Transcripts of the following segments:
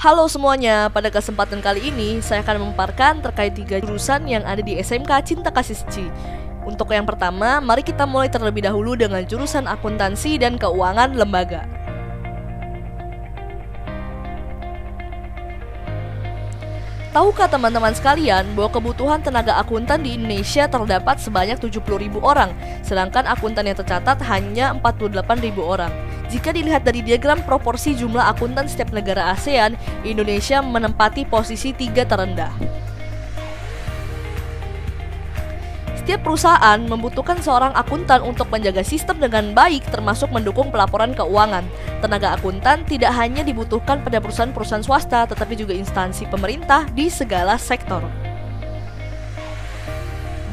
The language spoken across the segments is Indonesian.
Halo semuanya, pada kesempatan kali ini saya akan memaparkan terkait 3 jurusan yang ada di SMK Cinta Kasih Seci. Untuk yang pertama, mari kita mulai terlebih dahulu dengan jurusan akuntansi dan keuangan lembaga. Tahukah teman-teman sekalian bahwa kebutuhan tenaga akuntan di Indonesia terdapat sebanyak 70.000 orang, sedangkan akuntan yang tercatat hanya 48.000 orang. Jika dilihat dari diagram proporsi jumlah akuntan setiap negara ASEAN, Indonesia menempati posisi 3 terendah. Setiap perusahaan membutuhkan seorang akuntan untuk menjaga sistem dengan baik, termasuk mendukung pelaporan keuangan. Tenaga akuntan tidak hanya dibutuhkan pada perusahaan-perusahaan swasta, tetapi juga instansi pemerintah di segala sektor.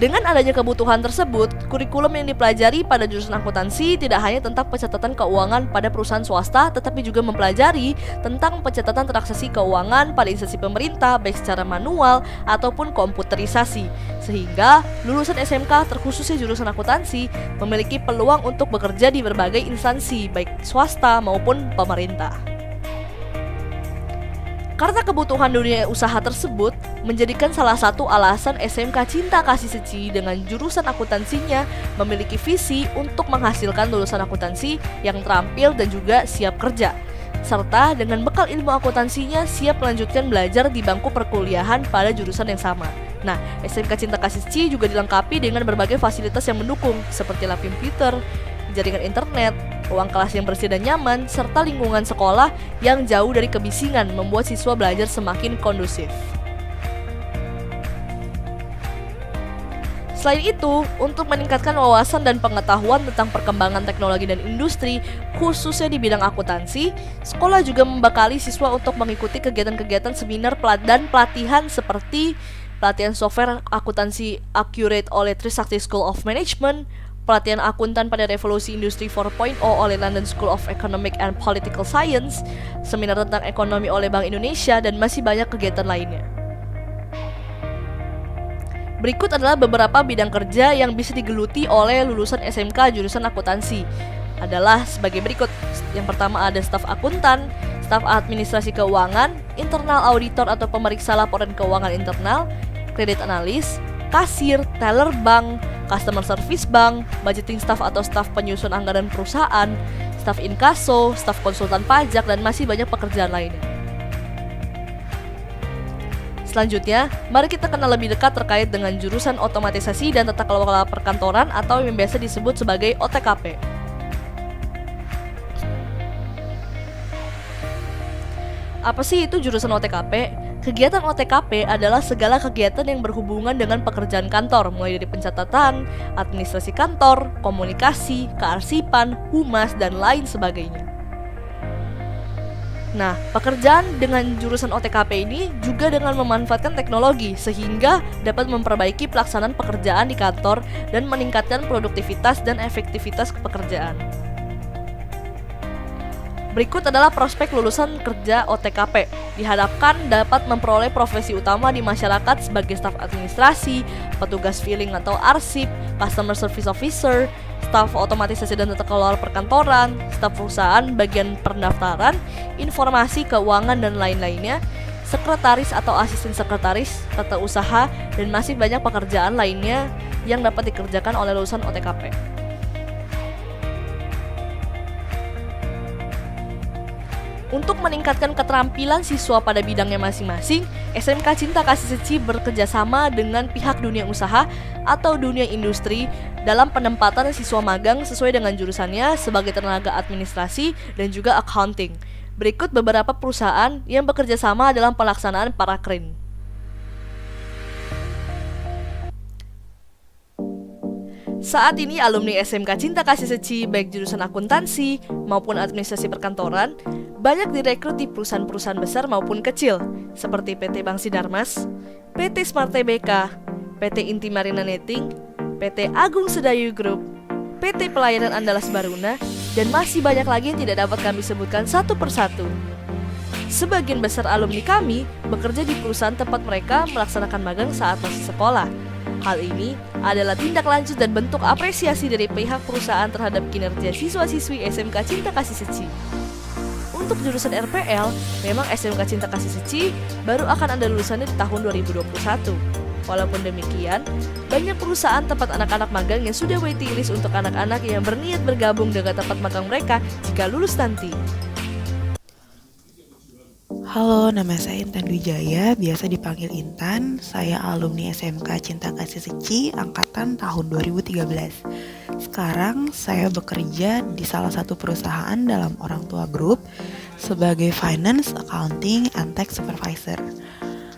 Dengan adanya kebutuhan tersebut, kurikulum yang dipelajari pada jurusan akuntansi tidak hanya tentang pencatatan keuangan pada perusahaan swasta, tetapi juga mempelajari tentang pencatatan transaksi keuangan pada instansi pemerintah, baik secara manual ataupun komputerisasi. Sehingga lulusan SMK terkhususnya jurusan akuntansi memiliki peluang untuk bekerja di berbagai instansi, baik swasta maupun pemerintah. Karena kebutuhan dunia usaha tersebut menjadikan salah satu alasan SMK Cinta Kasih Seci dengan jurusan akuntansinya memiliki visi untuk menghasilkan lulusan akuntansi yang terampil dan juga siap kerja, serta dengan bekal ilmu akuntansinya siap melanjutkan belajar di bangku perkuliahan pada jurusan yang sama. Nah, SMK Cinta Kasih Seci juga dilengkapi dengan berbagai fasilitas yang mendukung seperti lab komputer, jaringan internet, ruang kelas yang bersih dan nyaman, serta lingkungan sekolah yang jauh dari kebisingan membuat siswa belajar semakin kondusif. Selain itu, untuk meningkatkan wawasan dan pengetahuan tentang perkembangan teknologi dan industri, khususnya di bidang akuntansi, sekolah juga membekali siswa untuk mengikuti kegiatan-kegiatan seminar dan pelatihan seperti pelatihan software akuntansi Accurate oleh Trisakti School of Management, pelatihan akuntan pada revolusi industri 4.0 oleh London School of Economic and Political Science, seminar tentang ekonomi oleh Bank Indonesia, dan masih banyak kegiatan lainnya. Berikut adalah beberapa bidang kerja yang bisa digeluti oleh lulusan SMK jurusan akuntansi. Adalah sebagai berikut. Yang pertama ada staf akuntan, staf administrasi keuangan, internal auditor atau pemeriksa laporan keuangan internal, kredit analis, kasir, teller bank, customer service bank, budgeting staff atau staf penyusun anggaran perusahaan, staf inkaso, staf konsultan pajak, dan masih banyak pekerjaan lainnya. Selanjutnya, mari kita kenal lebih dekat terkait dengan jurusan otomatisasi dan tata kelola perkantoran atau yang biasa disebut sebagai OTKP. Apa sih itu jurusan OTKP? Kegiatan OTKP adalah segala kegiatan yang berhubungan dengan pekerjaan kantor, mulai dari pencatatan, administrasi kantor, komunikasi, kearsipan, humas, dan lain sebagainya. Nah, pekerjaan dengan jurusan OTKP ini juga dengan memanfaatkan teknologi sehingga dapat memperbaiki pelaksanaan pekerjaan di kantor dan meningkatkan produktivitas dan efektivitas pekerjaan. Berikut adalah prospek lulusan kerja OTKP. Diharapkan dapat memperoleh profesi utama di masyarakat sebagai staf administrasi, petugas filing atau arsip, customer service officer, staf otomatisasi dan tata kelola perkantoran, staf perusahaan bagian pendaftaran, informasi keuangan dan lain-lainnya, sekretaris atau asisten sekretaris, tata usaha, dan masih banyak pekerjaan lainnya yang dapat dikerjakan oleh lulusan OTKP. Untuk meningkatkan keterampilan siswa pada bidangnya masing-masing, SMK Cinta Kasih Seci bekerjasama dengan pihak dunia usaha atau dunia industri dalam penempatan siswa magang sesuai dengan jurusannya sebagai tenaga administrasi dan juga accounting. Berikut beberapa perusahaan yang bekerjasama dalam pelaksanaan parakren. Saat ini alumni SMK Cinta Kasih Seci baik jurusan akuntansi maupun administrasi perkantoran banyak direkrut di perusahaan-perusahaan besar maupun kecil seperti PT Bank Sinarmas, PT Smart Tbk, PT Inti Marina Netting, PT Agung Sedayu Group, PT Pelayanan Andalas Baruna, dan masih banyak lagi yang tidak dapat kami sebutkan satu persatu. Sebagian besar alumni kami bekerja di perusahaan tempat mereka melaksanakan magang saat masih sekolah. Hal ini adalah tindak lanjut dan bentuk apresiasi dari pihak perusahaan terhadap kinerja siswa-siswi SMK Cinta Kasih Seci. untuk jurusan RPL, memang SMK Cinta Kasih Seci baru akan ada lulusannya di tahun 2021. Walaupun demikian, banyak perusahaan tempat anak-anak magang yang sudah waiting list untuk anak-anak yang berniat bergabung dengan tempat magang mereka jika lulus nanti. Halo, nama saya Intan Wijaya, biasa dipanggil Intan. Saya alumni SMK Cinta Kasih Seci angkatan tahun 2013. Sekarang saya bekerja di salah satu perusahaan dalam Orang Tua Group sebagai Finance, Accounting, and Tax Supervisor.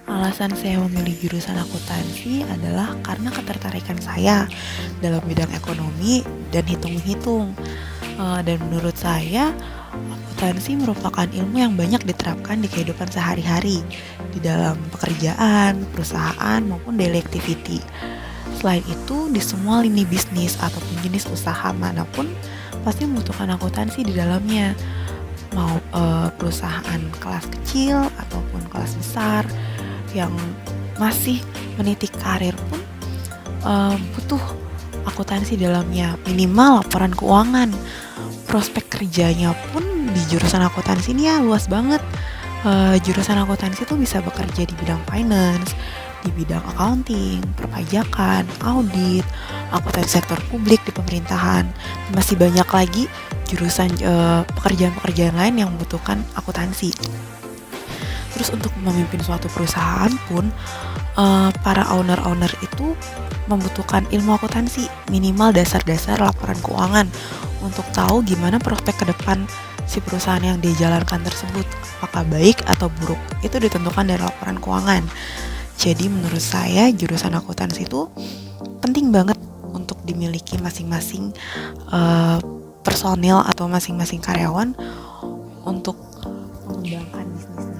Alasan saya memilih jurusan akuntansi adalah karena ketertarikan saya dalam bidang ekonomi dan hitung-hitung. Dan menurut saya, akuntansi merupakan ilmu yang banyak diterapkan di kehidupan sehari-hari, di dalam pekerjaan, perusahaan, maupun daily activity. Selain itu, di semua lini bisnis ataupun jenis usaha manapun pasti membutuhkan akuntansi di dalamnya. Mau perusahaan kelas kecil ataupun kelas besar yang masih meniti karir pun butuh akuntansi dalamnya. Minimal laporan keuangan. Prospek kerjanya pun di jurusan akuntansi ini ya luas banget. Jurusan akuntansi itu bisa bekerja di bidang finance, di bidang accounting, perpajakan, audit, akuntansi sektor publik di pemerintahan. Masih banyak lagi jurusan pekerjaan-pekerjaan lain yang membutuhkan akuntansi. Terus untuk memimpin suatu perusahaan pun para owner-owner itu membutuhkan ilmu akuntansi, minimal dasar-dasar laporan keuangan untuk tahu gimana prospek ke depan si perusahaan yang dijalankan tersebut, apakah baik atau buruk. Itu ditentukan dari laporan keuangan. Jadi menurut saya jurusan akuntansi itu penting banget untuk dimiliki masing-masing personil atau masing-masing karyawan untuk mengembangkan bisnisnya.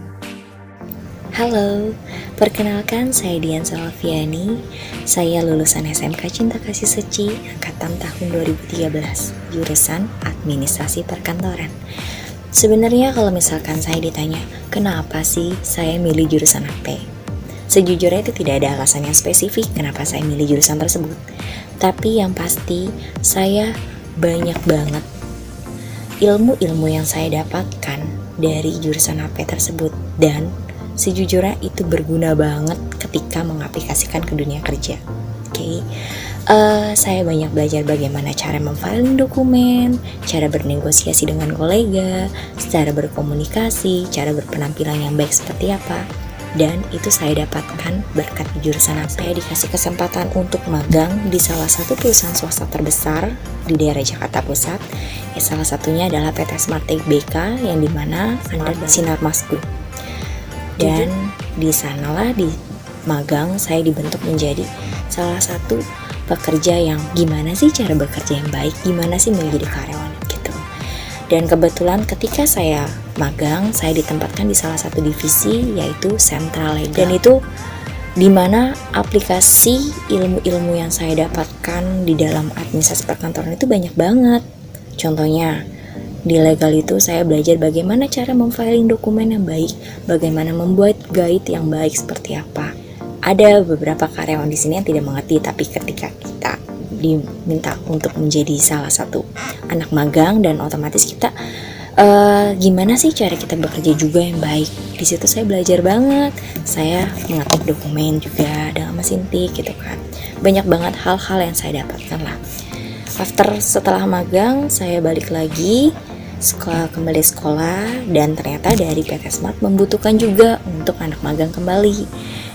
Halo, perkenalkan saya Dian Salviani. Saya lulusan SMK Cinta Kasih Seci angkatan tahun 2013, jurusan Administrasi Perkantoran. Sebenarnya kalau misalkan saya ditanya, kenapa sih saya milih jurusan AP? Sejujurnya itu tidak ada alasan yang spesifik kenapa saya milih jurusan tersebut. Tapi yang pasti, saya banyak banget ilmu-ilmu yang saya dapatkan dari jurusan AP tersebut. Dan sejujurnya itu berguna banget ketika mengaplikasikan ke dunia kerja. Oke. Saya banyak belajar bagaimana cara memfiling dokumen, cara bernegosiasi dengan kolega, cara berkomunikasi, cara berpenampilan yang baik seperti apa. Dan itu saya dapatkan berkat jurusan AP. Saya dikasih kesempatan untuk magang di salah satu perusahaan swasta terbesar di daerah Jakarta Pusat. Salah satunya adalah PT Smart BK yang dimana under Sinar Mas Group. Dan di sanalah di magang saya dibentuk menjadi salah satu pekerja yang gimana sih cara bekerja yang baik, gimana sih menjadi karyawan gitu. Dan kebetulan ketika saya magang, saya ditempatkan di salah satu divisi yaitu Sentral Legal. Dan itu dimana aplikasi ilmu-ilmu yang saya dapatkan di dalam administrasi perkantoran itu banyak banget. Contohnya di legal itu saya belajar bagaimana cara memfiling dokumen yang baik, bagaimana membuat guide yang baik seperti apa. Ada beberapa karyawan di sini yang tidak mengerti, tapi ketika kita diminta untuk menjadi salah satu anak magang dan otomatis kita gimana sih cara kita bekerja juga yang baik. Di situ saya belajar banget. Saya mengetik dokumen juga dengan mesin tik gitu kan. Banyak banget hal-hal yang saya dapatkan lah. Setelah magang saya balik lagi kembali sekolah, dan ternyata dari PT Smart membutuhkan juga untuk anak magang kembali.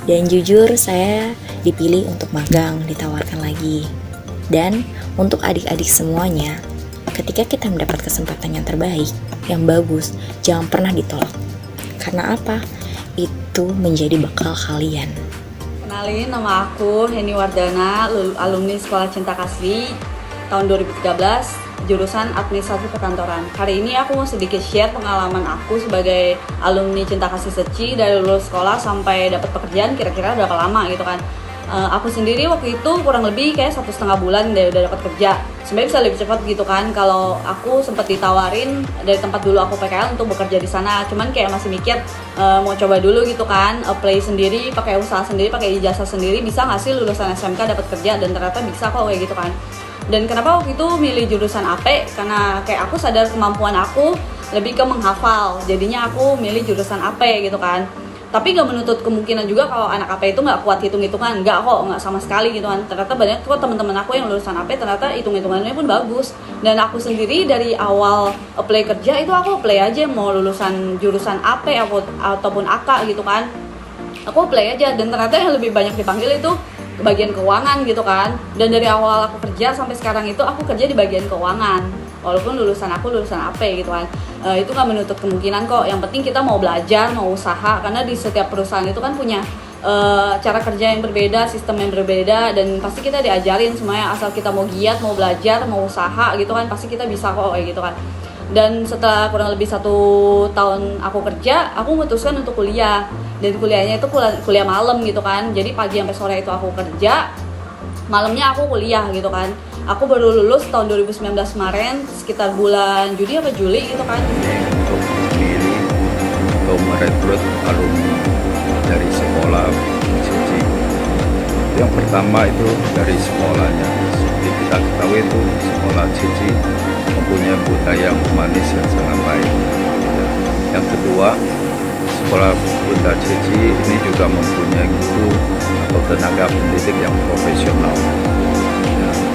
Dan jujur saya dipilih untuk magang, ditawarkan lagi. Dan untuk adik-adik semuanya, ketika kita mendapat kesempatan yang terbaik, yang bagus, jangan pernah ditolak. Karena apa? Itu menjadi bekal kalian. Kenalin, nama aku Heni Wardana, alumni Sekolah Cinta Kasih tahun 2013. Jurusan Administrasi Perkantoran. Hari ini aku mau sedikit share pengalaman aku sebagai alumni Cinta Kasih Seci dari lulus sekolah sampai dapat pekerjaan kira-kira berapa lama gitu kan. Aku sendiri waktu itu kurang lebih kayak 1,5 bulan udah dapat kerja. Sebenarnya bisa lebih cepat gitu kan. Kalau aku sempat ditawarin dari tempat dulu aku PKL untuk bekerja di sana, cuman kayak masih mikir mau coba dulu gitu kan, apply sendiri, pakai usaha sendiri, pakai ijazah sendiri, bisa nggak sih lulusan SMK dapat kerja, dan ternyata bisa kok kayak gitu kan. Dan kenapa waktu itu milih jurusan AP? Karena kayak aku sadar kemampuan aku lebih ke menghafal. Jadinya aku milih jurusan AP gitu kan. Tapi nggak menutup kemungkinan juga kalau anak AP itu nggak kuat hitung-hitungan, nggak kok, nggak sama sekali gitu kan. Ternyata banyak kok teman-teman aku yang lulusan AP ternyata hitung-hitungannya pun bagus. Dan aku sendiri dari awal apply kerja itu aku apply aja mau lulusan jurusan AP ataupun AK gitu kan. Aku apply aja dan ternyata yang lebih banyak dipanggil itu bagian keuangan gitu kan. Dan dari awal aku kerja sampai sekarang itu aku kerja di bagian keuangan. Walaupun lulusan AP gitu kan. Itu nggak menutup kemungkinan kok. Yang penting kita mau belajar, mau usaha, karena di setiap perusahaan itu kan punya cara kerja yang berbeda, sistem yang berbeda, dan pasti kita diajarin semuanya. Asal kita mau giat, mau belajar, mau usaha gitu kan, pasti kita bisa kok kayak gitu kan. Dan setelah kurang lebih 1 tahun aku kerja, aku memutuskan untuk kuliah. Dan kuliahnya itu kuliah malam gitu kan. Jadi pagi sampai sore itu aku kerja, malamnya aku kuliah gitu kan. Aku baru lulus tahun 2019 kemarin, sekitar bulan Juni apa Juli gitu kan. Untuk memilih atau merekrut alumni dari sekolah CC. Yang pertama itu dari sekolahnya. Seperti kita ketahui itu sekolah CC mempunyai budaya humanis yang sangat baik. Yang kedua, sekolah Bunda CC ini juga mempunyai guru atau tenaga pendidik yang profesional,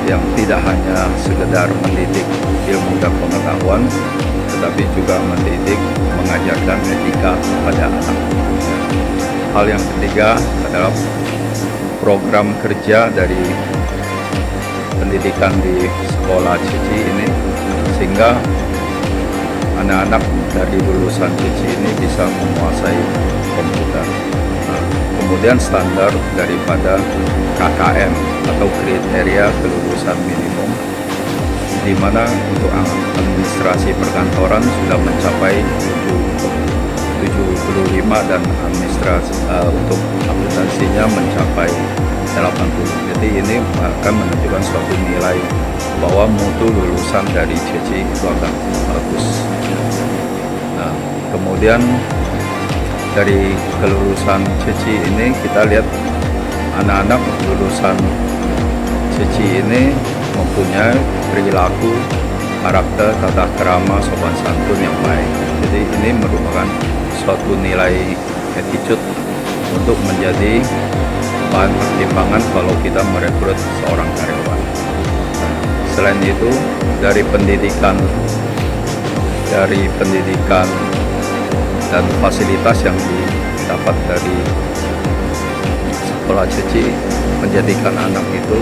yang tidak hanya sekedar mendidik ilmu dan pengetahuan, tetapi juga mendidik, mengajarkan etika kepada anak. Hal yang ketiga adalah program kerja dari pendidikan di sekolah CC ini, sehingga anak-anak dari lulusan CC ini bisa menguasai komputer. Kemudian standar daripada KKM atau kriteria kelulusan minimum, di mana untuk administrasi perkantoran sudah mencapai 75 dan administrasi untuk akuntansinya mencapai 80. Jadi ini akan menunjukkan suatu nilai bahwa mutu lulusan dari CC itu akan bagus. Nah, kemudian dari kelulusan CC ini kita lihat anak-anak lulusan CC ini mempunyai perilaku, karakter, tata krama, sopan santun yang baik. Jadi ini merupakan suatu nilai attitude untuk menjadi bahan pertimbangan kalau kita merekrut seorang karyawan. Selain itu, dari pendidikan dan fasilitas yang didapat dari sekolah CC menjadikan anak itu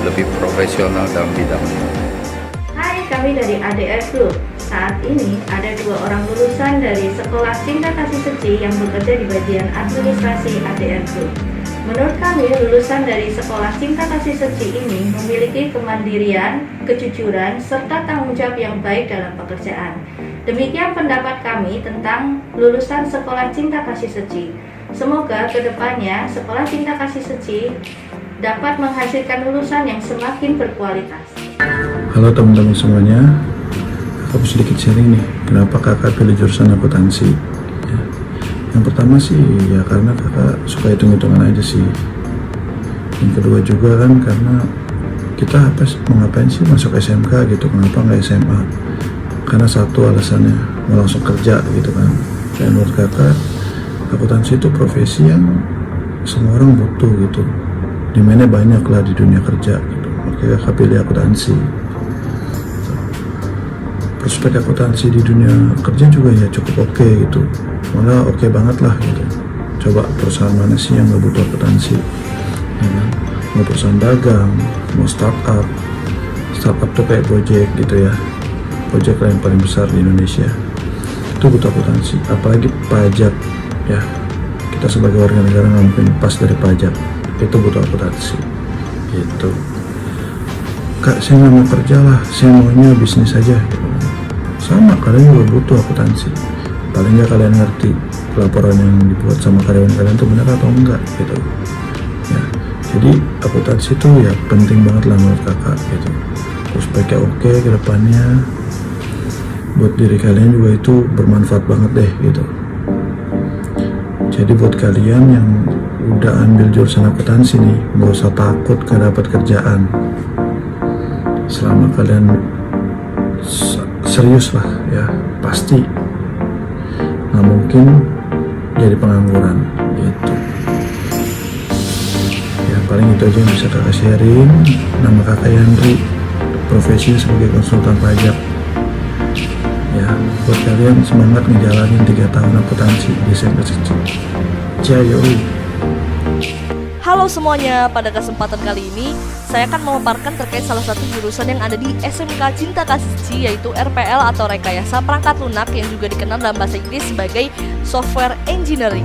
lebih profesional dalam bidangnya. Hai, kami dari ADR Group. Saat ini ada 2 orang lulusan dari Sekolah Cinta Kasih Seci yang bekerja di bagian administrasi ADR Group. Menurut kami, lulusan dari Sekolah Cinta Kasih Seci ini memiliki kemandirian, kejujuran, serta tanggung jawab yang baik dalam pekerjaan. Demikian pendapat kami tentang lulusan Sekolah Cinta Kasih Seci. Semoga kedepannya Sekolah Cinta Kasih Seci dapat menghasilkan lulusan yang semakin berkualitas. Halo teman-teman semuanya, aku sedikit sharing nih, kenapa kakak pilih jurusan akuntansi. Yang pertama sih ya karena kakak suka hitung-hitungan aja sih. Yang kedua juga kan karena kita mau ngapain sih masuk SMK gitu, kenapa nggak SMA? Karena satu alasannya mau langsung kerja gitu kan. Dan menurut kakak akuntansi itu profesi yang semua orang butuh gitu, demandnya banyak lah di dunia kerja gitu. Makanya kakak pilih akuntansi. Prospek akuntansi di dunia kerja juga ya cukup oke gitu, malah oke banget lah gitu. Coba perusahaan mana sih yang nggak butuh akuntansi, ya kan? Mau perusahaan dagang, mau startup tuh kayak Gojek gitu ya, Gojek lah yang paling besar di Indonesia, itu butuh akuntansi. Apalagi pajak ya, kita sebagai warga negara nggak mungkin lepas dari pajak, itu butuh akuntansi gitu. Kak, saya nggak mau kerja lah, saya maunya bisnis aja gitu. Sama, kalian juga butuh akuntansi. Paling nggak kalian ngerti laporan yang dibuat sama karyawan kalian itu benar atau enggak gitu ya. Jadi akuntansi itu ya penting banget lah menurut kakak gitu. Prospeknya oke ke depannya, buat diri kalian juga itu bermanfaat banget deh gitu. Jadi buat kalian yang udah ambil jurusan akuntansi nih, nggak usah takut gak dapat kerjaan. Selama kalian serius lah ya, pasti nggak mungkin jadi pengangguran gitu. Ya paling itu aja yang bisa kakak sharing. Nama kakak Yandri, profesi sebagai konsultan pajak. Ya buat kalian semangat ngejalanin 3 tahun akuntansi di SMK Seci. Jaya. Halo semuanya, pada kesempatan kali ini saya akan memaparkan terkait salah satu jurusan yang ada di SMK Cinta Kasih Seci, yaitu RPL atau Rekayasa Perangkat Lunak, yang juga dikenal dalam bahasa Inggris sebagai Software Engineering.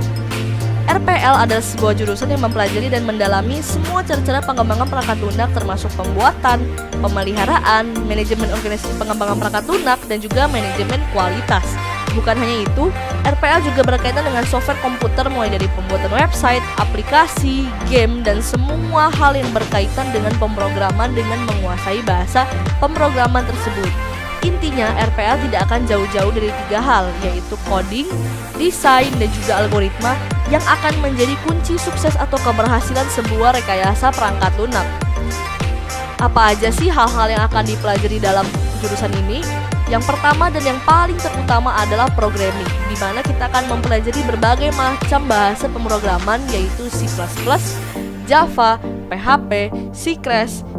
RPL adalah sebuah jurusan yang mempelajari dan mendalami semua cara-cara pengembangan perangkat lunak, termasuk pembuatan, pemeliharaan, manajemen organisasi pengembangan perangkat lunak, dan juga manajemen kualitas. Bukan hanya itu, RPL juga berkaitan dengan software komputer, mulai dari pembuatan website, aplikasi, game, dan semua hal yang berkaitan dengan pemrograman dengan menguasai bahasa pemrograman tersebut. Intinya, RPL tidak akan jauh-jauh dari 3 hal, yaitu coding, desain, dan juga algoritma yang akan menjadi kunci sukses atau keberhasilan sebuah rekayasa perangkat lunak. Apa aja sih hal-hal yang akan dipelajari dalam jurusan ini? Yang pertama dan yang paling terutama adalah programming, di mana kita akan mempelajari berbagai macam bahasa pemrograman, yaitu C++, Java, PHP, C#,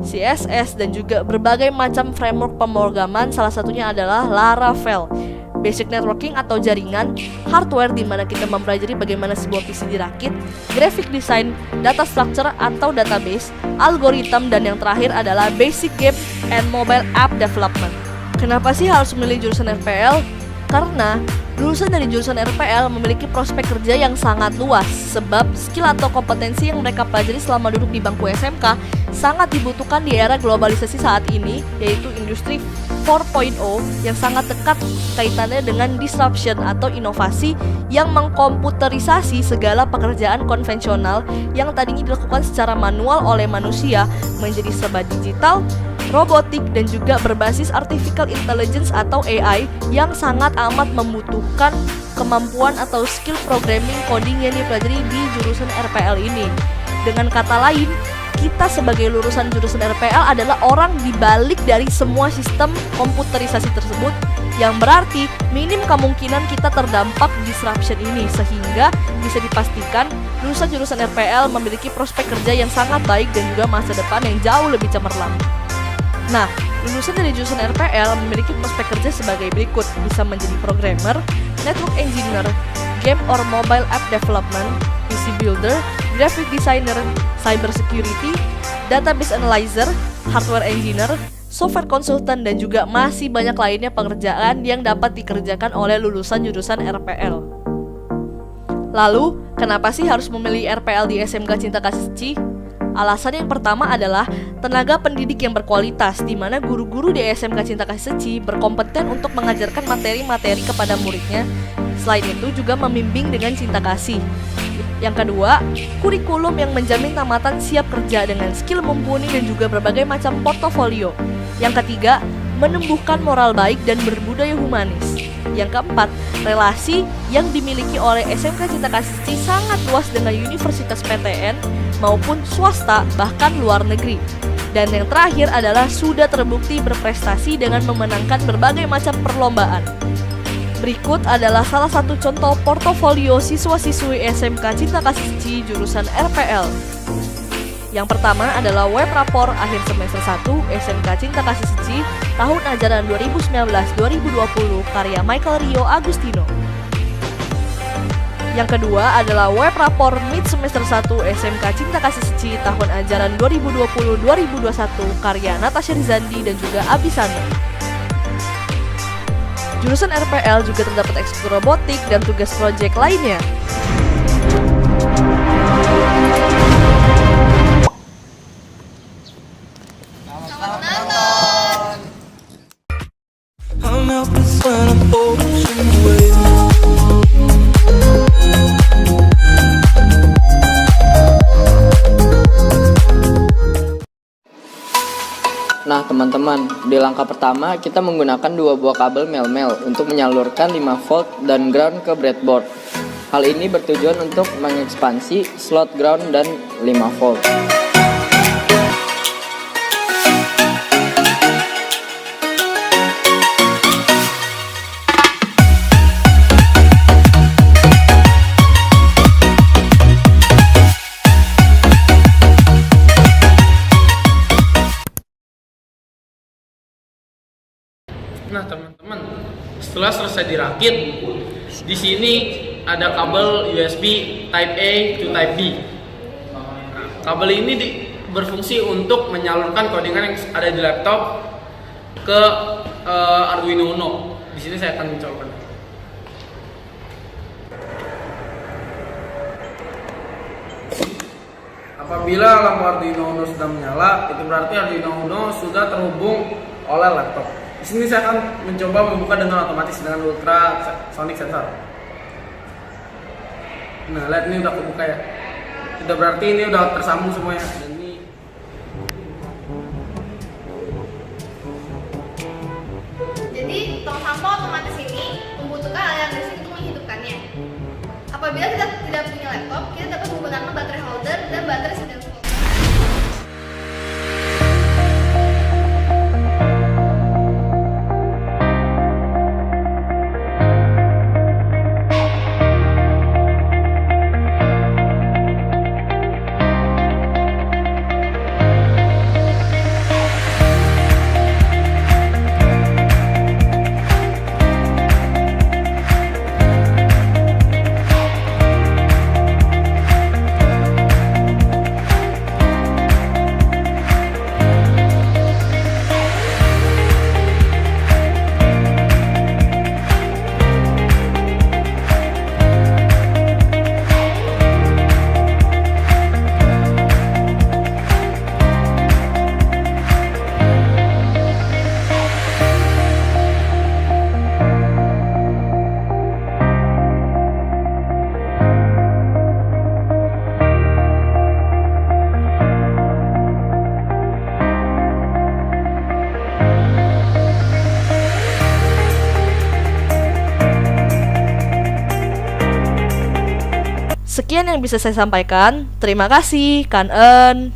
CSS, dan juga berbagai macam framework pemrograman. Salah satunya adalah Laravel. Basic networking atau jaringan, hardware di mana kita mempelajari bagaimana sebuah PC dirakit, graphic design, data structure atau database, algoritma, dan yang terakhir adalah basic game and mobile app development. Kenapa sih harus memilih jurusan RPL? Karena lulusan dari jurusan RPL memiliki prospek kerja yang sangat luas, sebab skill atau kompetensi yang mereka pelajari selama duduk di bangku SMK sangat dibutuhkan di era globalisasi saat ini, yaitu industri 4.0 yang sangat dekat kaitannya dengan disruption atau inovasi yang mengkomputerisasi segala pekerjaan konvensional yang tadinya dilakukan secara manual oleh manusia menjadi serba digital, robotik, dan juga berbasis artificial intelligence atau AI yang sangat amat membutuhkan kemampuan atau skill programming coding yang dipelajari di jurusan RPL ini. Dengan kata lain, kita sebagai lulusan jurusan RPL adalah orang di balik dari semua sistem komputerisasi tersebut, yang berarti minim kemungkinan kita terdampak disruption ini, sehingga bisa dipastikan lulusan jurusan RPL memiliki prospek kerja yang sangat baik dan juga masa depan yang jauh lebih cemerlang. Nah, lulusan dari jurusan RPL memiliki prospek kerja sebagai berikut: bisa menjadi programmer, network engineer, game or mobile app development, PC builder, graphic designer, cyber security, database analyzer, hardware engineer, software consultant, dan juga masih banyak lainnya pekerjaan yang dapat dikerjakan oleh lulusan jurusan RPL. Lalu, kenapa sih harus memilih RPL di SMK Cinta Kasih Seci? Alasan yang pertama adalah tenaga pendidik yang berkualitas, di mana guru-guru di SMK Cinta Kasih Seci berkompeten untuk mengajarkan materi-materi kepada muridnya. Selain itu juga membimbing dengan cinta kasih. Yang kedua, kurikulum yang menjamin tamatan siap kerja dengan skill mumpuni dan juga berbagai macam portofolio. Yang ketiga, menumbuhkan moral baik dan berbudaya humanis. Yang keempat, relasi yang dimiliki oleh SMK Cinta Kasih Seci sangat luas dengan universitas PTN maupun swasta, bahkan luar negeri. Dan yang terakhir adalah sudah terbukti berprestasi dengan memenangkan berbagai macam perlombaan. Berikut adalah salah satu contoh portofolio siswa-siswi SMK Cinta Kasih Seci jurusan RPL. Yang pertama adalah web rapor akhir semester 1 SMK Cinta Kasih Seci tahun ajaran 2019-2020 karya Michael Rio Agustino. Yang kedua adalah web rapor mid semester 1 SMK Cinta Kasih Seci tahun ajaran 2020-2021 karya Natasha Rizandi dan juga Abisano. Jurusan RPL juga terdapat ekskul robotik dan tugas proyek lainnya. Nah teman-teman, di langkah pertama kita menggunakan 2 buah kabel mel-mel untuk menyalurkan 5 volt dan ground ke breadboard. Hal ini bertujuan untuk mengekspansi slot ground dan 5 volt. selesai dirakit. Di sini ada kabel USB Type A to Type B. Kabel ini berfungsi untuk menyalurkan codingan yang ada di laptop ke Arduino Uno. Di sini saya akan mencoba. Apabila lampu Arduino Uno sudah menyala, itu berarti Arduino Uno sudah terhubung oleh laptop. Di sini saya akan mencoba membuka dengan otomatis dengan ultrasonic sensor. Nah, lihat ini udah kebuka ya. Sudah berarti ini udah tersambung semuanya. Dan ini jadi tong sampah otomatis ini membutuhkan aliran listrik untuk menghidupkannya. Apabila kita tidak punya laptop, kita dapat menggunakan baterai holder dan baterai sedang. Sekian yang bisa saya sampaikan. Terima kasih, Kan En.